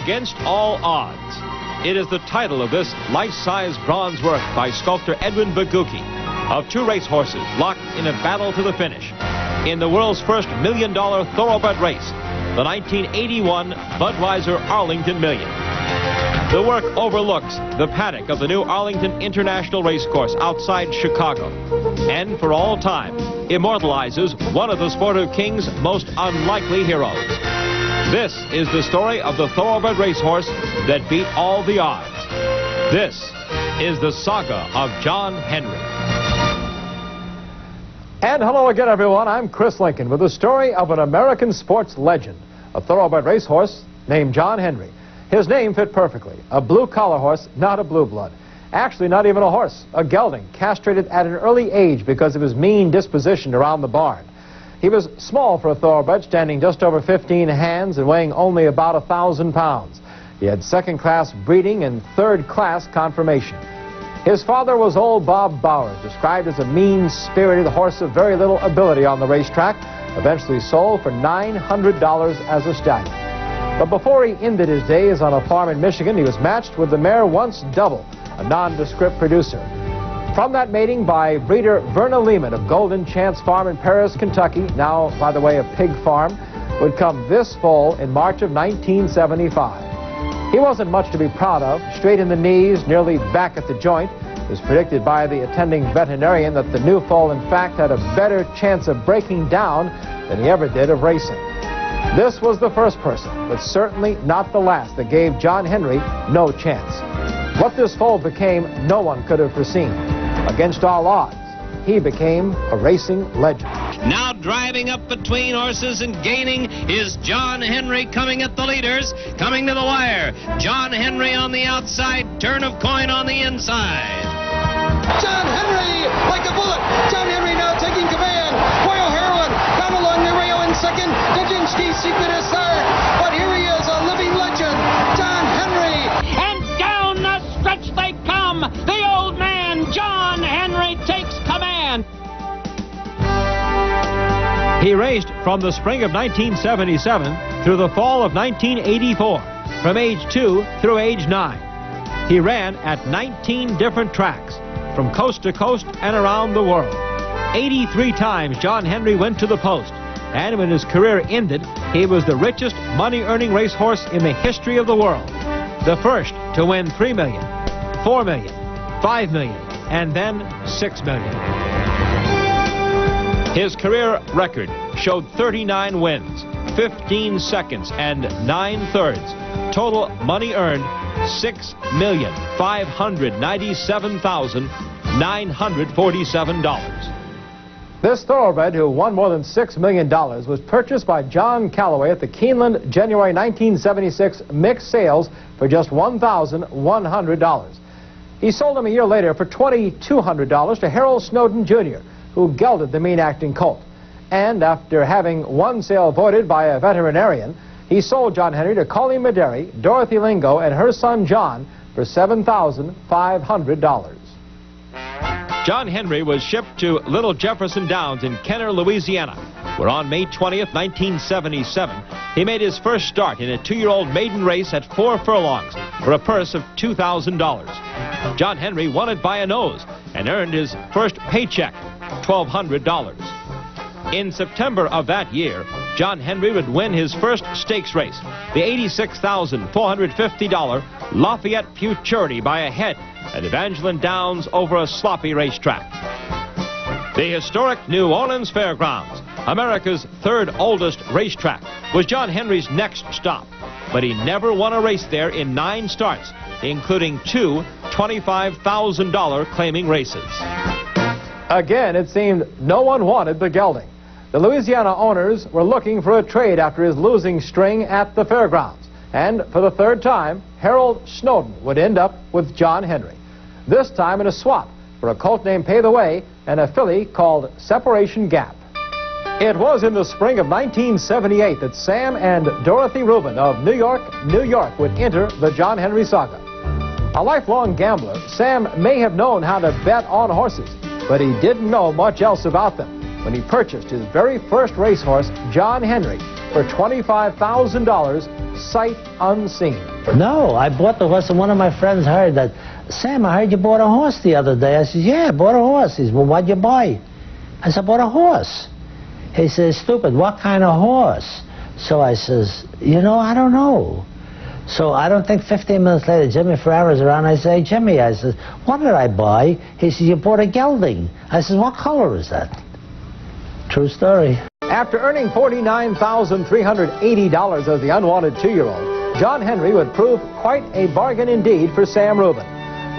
Against All Odds. It is the title of this life-size bronze work by sculptor Edwin Baguki of two racehorses locked in a battle to the finish in the world's first $1 million thoroughbred race, the 1981 Budweiser Arlington Million. The work overlooks the paddock of the new Arlington International Racecourse outside Chicago, and for all time immortalizes one of the sport of king's most unlikely heroes. This is the story of the thoroughbred racehorse that beat all the odds. This is the saga of John Henry. And hello again, everyone. I'm Chris Lincoln with the story of an American sports legend, a thoroughbred racehorse named John Henry. His name fit perfectly. A blue-collar horse, not a blue blood. Actually, not even a horse, a gelding, castrated at an early age because of his mean disposition around the barn. He was small for a thoroughbred, standing just over 15 hands and weighing only about 1,000 pounds. He had second-class breeding and third-class conformation. His father was old Bob Bauer, described as a mean-spirited horse of very little ability on the racetrack, eventually sold for $900 as a stallion. But before he ended his days on a farm in Michigan, he was matched with the mare Once Double, a nondescript producer. From that mating by breeder Verna Lehman of Golden Chance Farm in Paris, Kentucky, now, by the way, a pig farm, would come this foal in March of 1975. He wasn't much to be proud of, straight in the knees, nearly back at the joint. It was predicted by the attending veterinarian that the new foal, in fact, had a better chance of breaking down than he ever did of racing. This was the first person, but certainly not the last, that gave John Henry no chance. What this foal became, no one could have foreseen. Against all odds, he became a racing legend. Now driving up between horses and gaining is John Henry, coming at the leaders, coming to the wire. John Henry on the outside, turn of coin on the inside. John Henry, like a bullet. John Henry now taking command. Royal Heroine, down along the rail in second. Dejinski secret is third. But here he is, a living legend, John Henry. And down the stretch they come. The old man, John Henry, takes command. He raced from the spring of 1977 through the fall of 1984, from age 2 through age 9. He ran at 19 different tracks, from coast to coast and around the world. 83 times John Henry went to the post, and when his career ended, he was the richest money-earning racehorse in the history of the world. The first to win $3 million, $4 million, $5 million, and then $6 million. His career record showed 39 wins, 15 seconds, and 9/3. Total money earned, $6,597,947. This thoroughbred, who won more than $6 million, was purchased by John Calloway at the Keeneland January 1976 mixed sales for just $1,100. He sold him a year later for $2,200 to Harold Snowden, Jr., who gelded the mean-acting colt. And after having one sale voided by a veterinarian, he sold John Henry to Colleen Mederi, Dorothy Lingo, and her son John for $7,500. John Henry was shipped to Little Jefferson Downs in Kenner, Louisiana, where on May 20th, 1977, he made his first start in a 2-year-old maiden race at 4 furlongs for a purse of $2,000. John Henry won it by a nose and earned his first paycheck, $1,200. In September of that year, John Henry would win his first stakes race, the $86,450 Lafayette Futurity, by a head at Evangeline Downs over a sloppy racetrack. The historic New Orleans Fairgrounds, America's third oldest racetrack, was John Henry's next stop, but he never won a race there in 9 starts, including 2 $25,000 claiming races. Again, it seemed no one wanted the gelding. The Louisiana owners were looking for a trade after his losing string at the fairgrounds. And for the third time, Harold Snowden would end up with John Henry. This time in a swap for a colt named Pay the Way and a filly called Separation Gap. It was in the spring of 1978 that Sam and Dorothy Rubin of New York, New York would enter the John Henry saga. A lifelong gambler, Sam may have known how to bet on horses, but he didn't know much else about them when he purchased his very first racehorse, John Henry, for $25,000, sight unseen. No, I bought the horse, and one of my friends heard that. Sam, I heard you bought a horse the other day. I said, yeah, I bought a horse. He said, well, what'd you buy? I said, I bought a horse. He says, stupid, what kind of horse? So I says, you know, I don't know. So I don't think 15 minutes later, Jimmy Ferrara's around. I say, Jimmy, I says, what did I buy? He says, you bought a gelding. I says, what color is that? True story. After earning $49,380 as the unwanted 2-year-old, John Henry would prove quite a bargain indeed for Sam Rubin.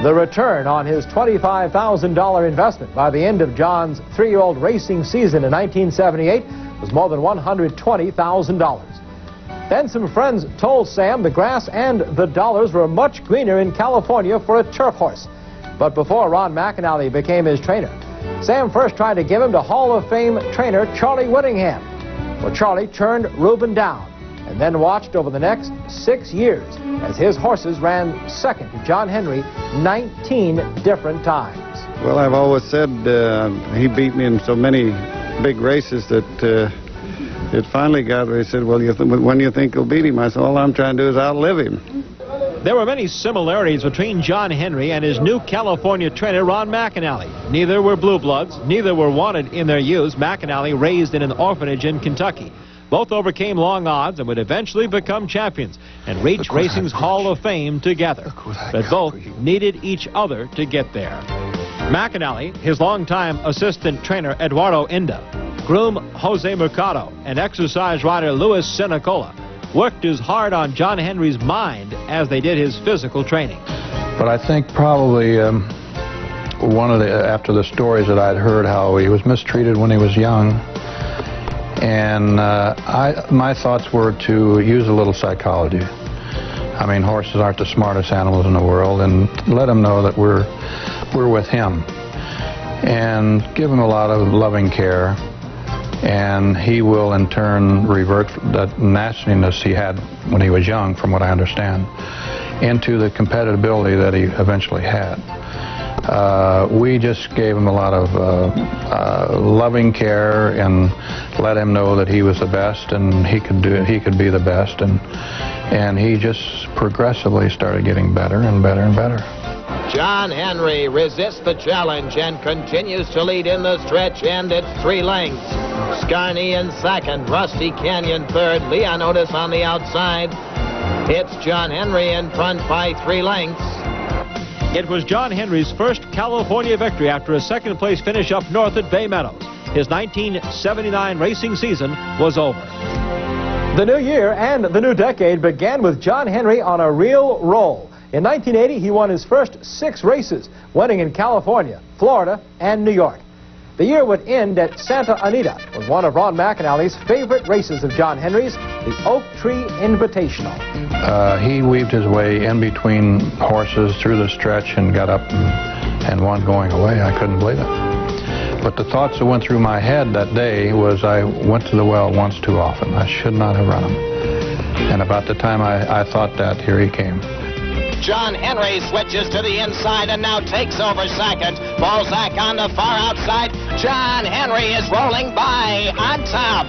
The return on his $25,000 investment by the end of John's 3-year-old racing season in 1978 was more than $120,000. Then some friends told Sam the grass and the dollars were much greener in California for a turf horse. But before Ron McAnally became his trainer, Sam first tried to give him to Hall of Fame trainer Charlie Whittingham. Well, Charlie turned Rubin down and then watched over the next 6 years as his horses ran second to John Henry 19 different times. Well, I've always said he beat me in so many big races that it finally got where he said, well, when do you think you'll beat him? I said, all I'm trying to do is outlive him. There were many similarities between John Henry and his new California trainer, Ron McAnally. Neither were blue bloods, neither were wanted in their youth. McAnally raised in an orphanage in Kentucky. Both overcame long odds and would eventually become champions and reach racing's Hall of Fame together. But both needed each other to get there. McAnally, his longtime assistant trainer Eduardo Inda, groom Jose Mercado, and exercise rider Louis Sinicola worked as hard on John Henry's mind as they did his physical training. But I think probably after the stories that I'd heard how he was mistreated when he was young, and my thoughts were to use a little psychology. I mean, horses aren't the smartest animals in the world, and let him know that we're with him, and give him a lot of loving care, and he will in turn revert that nastiness he had when he was young, from what I understand, into the competitivity that he eventually had. We just gave him a lot of loving care and let him know that he was the best and he could be the best, and he just progressively started getting better and better and better. John Henry resists the challenge and continues to lead in the stretch, and it's 3 lengths. Scarney in second, Rusty Canyon third, Leon Otis on the outside. It's John Henry in front by 3 lengths. It was John Henry's first California victory after a second-place finish up north at Bay Meadows. His 1979 racing season was over. The new year and the new decade began with John Henry on a real roll. In 1980, he won his first 6 races, winning in California, Florida, and New York. The year would end at Santa Anita with one of Ron McAnally's favorite races of John Henry's, the Oak Tree Invitational. He weaved his way in between horses through the stretch and got up and won going away. I couldn't believe it. But the thoughts that went through my head that day was I went to the well once too often. I should not have run him. And about the time I thought that, here he came. John Henry switches to the inside and now takes over second. Balzac on the far outside. John Henry is rolling by on top.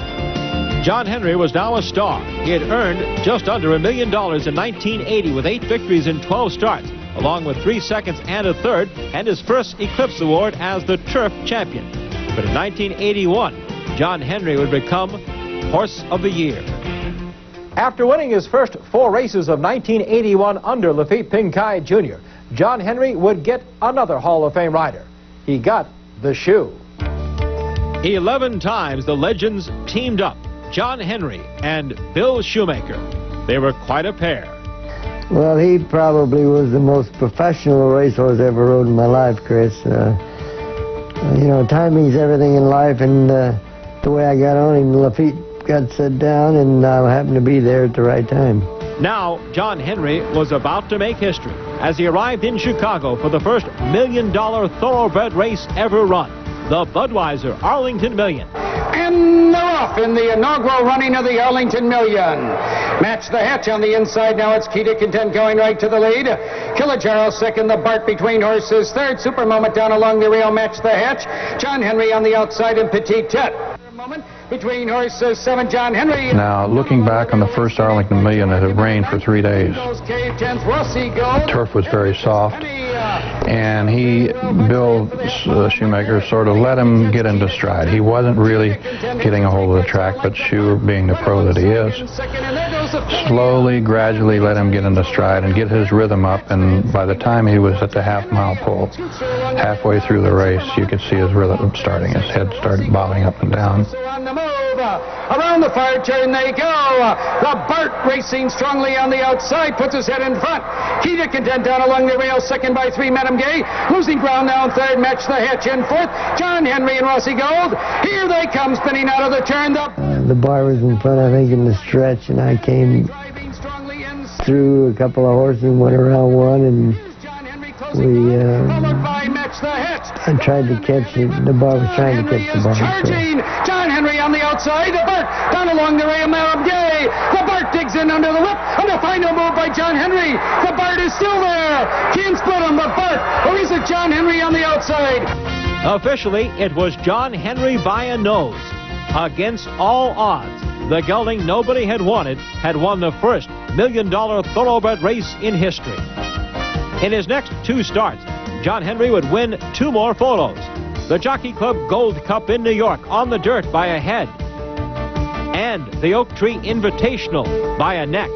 John Henry was now a star. He had earned just under $1 million in 1980 with 8 victories in 12 starts, along with 3 seconds and a third, and his first Eclipse Award as the Turf Champion. But in 1981, John Henry would become Horse of the Year. After winning his first 4 races of 1981 under Lafitte Pincay Jr., John Henry would get another Hall of Fame rider. He got the shoe. 11 times the legends teamed up, John Henry and Bill Shoemaker. They were quite a pair. Well, he probably was the most professional racehorse I ever rode in my life, Chris. You know, timing's everything in life, and the way I got on him, Lafitte got set down, and I happened to be there at the right time. Now, John Henry was about to make history as he arrived in Chicago for the first $1 million thoroughbred race ever run, the Budweiser Arlington Million. And they're off in the inaugural running of the Arlington Million. Match the Hatch on the inside. Now it's Key to Content going right to the lead. Kilimanjaro second, the Bart between horses third. Super Moment down along the rail. Match the Hatch. John Henry on the outside and Petite Tet. Moment. between horse 7 John Henry. Now, looking back on the first Arlington Million, it had rained for 3 days. The turf was very soft, and Bill Shoemaker, sort of let him get into stride. He wasn't really getting a hold of the track, but Shoe, being the pro that he is, slowly, gradually let him get into stride and get his rhythm up, and by the time he was at the half-mile pole, halfway through the race, you could see his rhythm starting. His head started bobbing up and down. On the move, around the far turn they go. The Bart racing strongly on the outside, puts his head in front. Key to Content down along the rail, second by 3, Madam Gay. Losing ground now in third, Match the Hitch in fourth. John Henry and Rossi Gold. Here they come, spinning out of the turn. The bar was in front, I think, in the stretch, and I came through a couple of horses and went around one, and I tried to catch it. The bar was trying to catch the bar. Charging John Henry on the outside. The Bart down along the rail, Madam Gay. The Bart digs in under the whip, and the final move by John Henry. The Bart is still there. Can't split him, but Bart, or is it John Henry on the outside? Officially, it was John Henry by a nose. Against all odds, the gelding nobody had wanted had won the first $1 million thoroughbred race in history. In his next 2 starts, John Henry would win 2 more photos. The Jockey Club Gold Cup in New York on the dirt by a head, and the Oak Tree Invitational by a neck.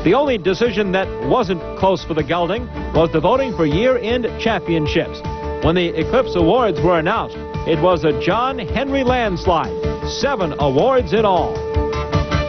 The only decision that wasn't close for the gelding was the voting for year-end championships. When the Eclipse Awards were announced, it was a John Henry landslide, 7 awards in all.